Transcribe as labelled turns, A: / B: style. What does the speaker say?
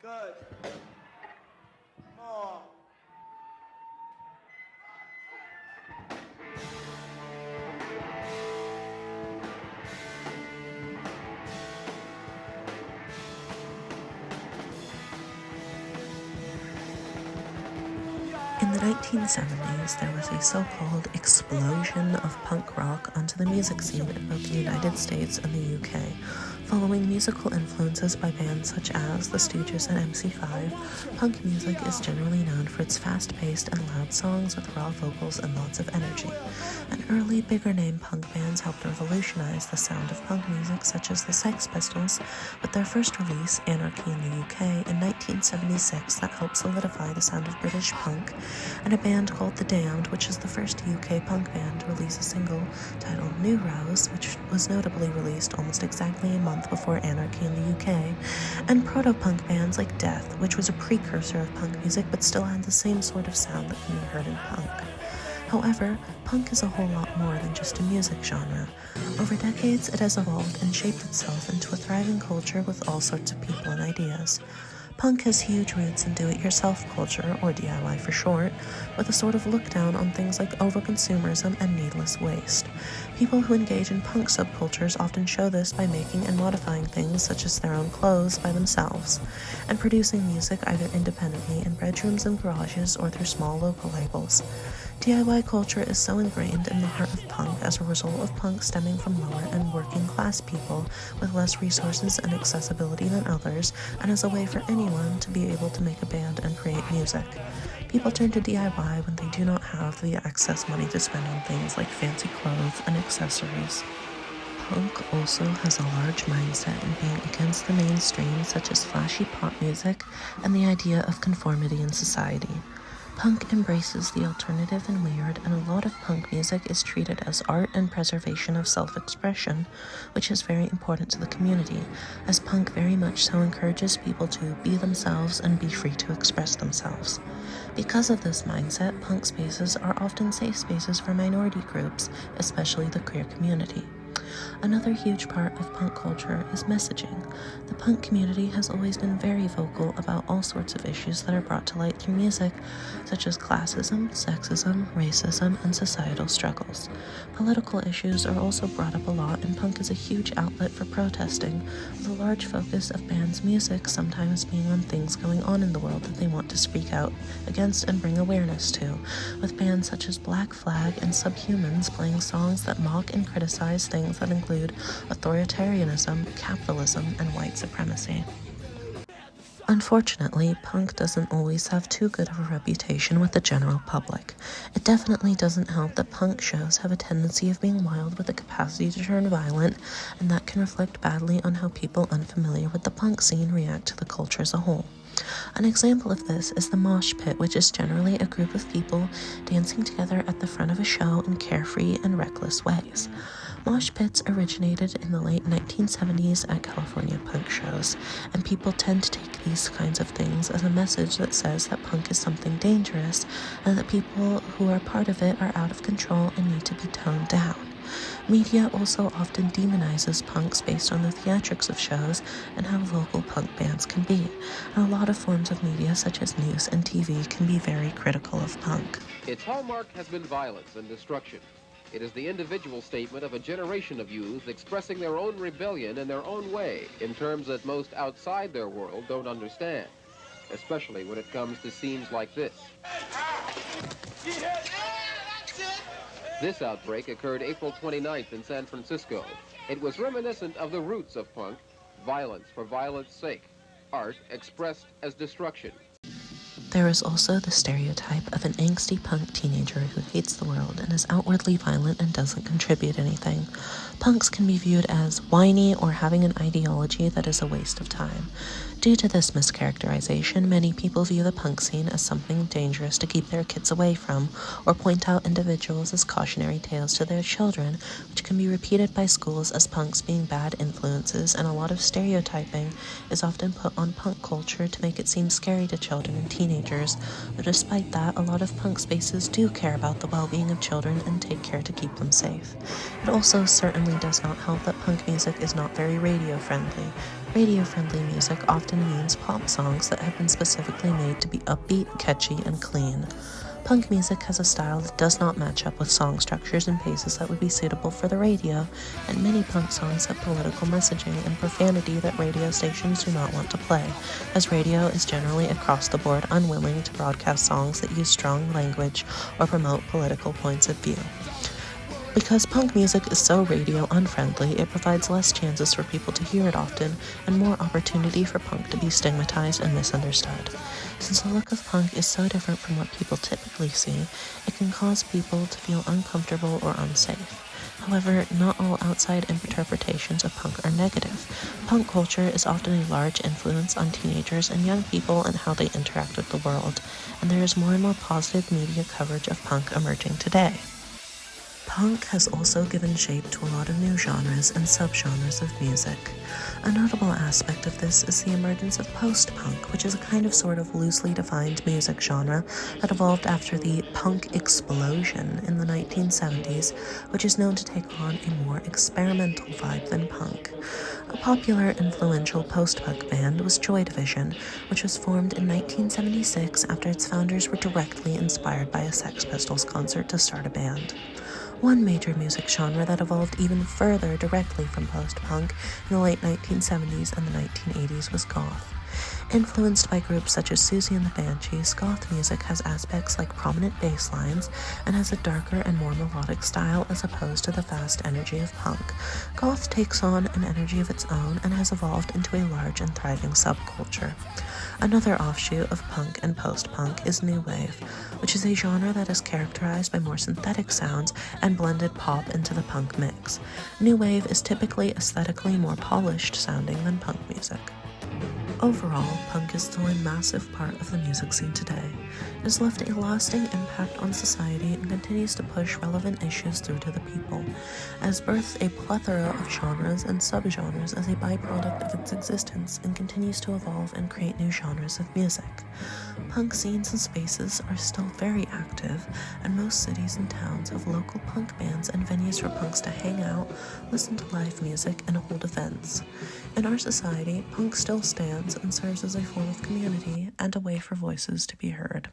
A: Good. More.
B: In the 1970s, there was a so-called explosion of punk rock onto the music scene in both the United States and the UK, following musical influences by bands such as The Stooges and MC5. Punk music is generally known for its fast-paced and loud songs with raw vocals and lots of energy. And early, bigger-name punk bands helped revolutionize the sound of punk music, such as the Sex Pistols, with their first release, Anarchy in the UK, in 1976, that helped solidify the sound of British punk, and a band called The Damned, which is the first UK punk band to release a single titled New Rose, which was notably released almost exactly a month before Anarchy in the UK, and proto-punk bands like Death, which was a precursor of punk music but still had the same sort of sound that can be heard in punk. However, punk is a whole lot more than just a music genre. Over decades, it has evolved and shaped itself into a thriving culture with all sorts of people and ideas. Punk has huge roots in do-it-yourself culture, or DIY for short, with a sort of look-down on things like overconsumerism and needless waste. People who engage in punk subcultures often show this by making and modifying things such as their own clothes by themselves, and producing music either independently in bedrooms and garages or through small local labels. DIY culture is so ingrained in the heart of punk as a result of punk stemming from lower and working class people with less resources and accessibility than others, and as a way for anyone to be able to make a band and create music. People turn to DIY when they do not have the excess money to spend on things like fancy clothes and accessories. Punk also has a large mindset in being against the mainstream, such as flashy pop music and the idea of conformity in society. Punk embraces the alternative and weird, and a lot of punk music is treated as art and preservation of self-expression, which is very important to the community, as punk very much so encourages people to be themselves and be free to express themselves. Because of this mindset, punk spaces are often safe spaces for minority groups, especially the queer community. Another huge part of punk culture is messaging. The punk community has always been very vocal about all sorts of issues that are brought to light through music, such as classism, sexism, racism, and societal struggles. Political issues are also brought up a lot, and punk is a huge outlet for protesting, with a large focus of bands' music sometimes being on things going on in the world that they want to speak out against and bring awareness to, with bands such as Black Flag and Subhumans playing songs that mock and criticize things that include authoritarianism, capitalism, and white supremacy. Unfortunately, punk doesn't always have too good of a reputation with the general public. It definitely doesn't help that punk shows have a tendency of being wild with the capacity to turn violent, and that can reflect badly on how people unfamiliar with the punk scene react to the culture as a whole. An example of this is the mosh pit, which is generally a group of people dancing together at the front of a show in carefree and reckless ways. Mosh pits originated in the late 1970s at California punk shows, and people tend to take these kinds of things as a message that says that punk is something dangerous and that people who are part of it are out of control and need to be toned down. Media also often demonizes punks based on the theatrics of shows and how vocal punk bands can be, and a lot of forms of media such as news and TV can be very critical of punk.
C: Its hallmark has been violence and destruction. It is the individual statement of a generation of youth expressing their own rebellion in their own way, in terms that most outside their world don't understand, especially when it comes to scenes like this. This outbreak occurred April 29th in San Francisco. It was reminiscent of the roots of punk, violence for violence sake, art expressed as destruction.
B: There is also the stereotype of an angsty punk teenager who hates the world and is outwardly violent and doesn't contribute anything. Punks can be viewed as whiny or having an ideology that is a waste of time. Due to this mischaracterization, many people view the punk scene as something dangerous to keep their kids away from, or point out individuals as cautionary tales to their children, which can be repeated by schools as punks being bad influences, and a lot of stereotyping is often put on punk culture to make it seem scary to children and teenagers. But despite that, a lot of punk spaces do care about the well-being of children and take care to keep them safe. It also certainly does not help that punk music is not very radio-friendly. Radio-friendly music often means pop songs that have been specifically made to be upbeat, catchy, and clean. Punk music has a style that does not match up with song structures and paces that would be suitable for the radio, and many punk songs have political messaging and profanity that radio stations do not want to play, as radio is generally across the board unwilling to broadcast songs that use strong language or promote political points of view. Because punk music is so radio unfriendly, it provides less chances for people to hear it often and more opportunity for punk to be stigmatized and misunderstood. Since the look of punk is so different from what people typically see, it can cause people to feel uncomfortable or unsafe. However, not all outside interpretations of punk are negative. Punk culture is often a large influence on teenagers and young people and how they interact with the world, and there is more and more positive media coverage of punk emerging today. Punk has also given shape to a lot of new genres and subgenres of music. A notable aspect of this is the emergence of post-punk, which is a kind of sort of loosely defined music genre that evolved after the punk explosion in the 1970s, which is known to take on a more experimental vibe than punk. A popular, influential post-punk band was Joy Division, which was formed in 1976 after its founders were directly inspired by a Sex Pistols concert to start a band. One major music genre that evolved even further directly from post-punk in the late 1970s and the 1980s was goth. Influenced by groups such as Siouxsie and the Banshees, goth music has aspects like prominent bass lines and has a darker and more melodic style as opposed to the fast energy of punk. Goth takes on an energy of its own and has evolved into a large and thriving subculture. Another offshoot of punk and post-punk is new wave, which is a genre that is characterized by more synthetic sounds and blended pop into the punk mix. New wave is typically aesthetically more polished sounding than punk music. Overall, punk is still a massive part of the music scene today. It has left a lasting impact on society and continues to push relevant issues through to the people. It has birthed a plethora of genres and subgenres as a byproduct of its existence and continues to evolve and create new genres of music. Punk scenes and spaces are still very active, and most cities and towns have local punk bands and venues for punks to hang out, listen to live music, and hold events. In our society, punk still stands and serves as a form of community and a way for voices to be heard.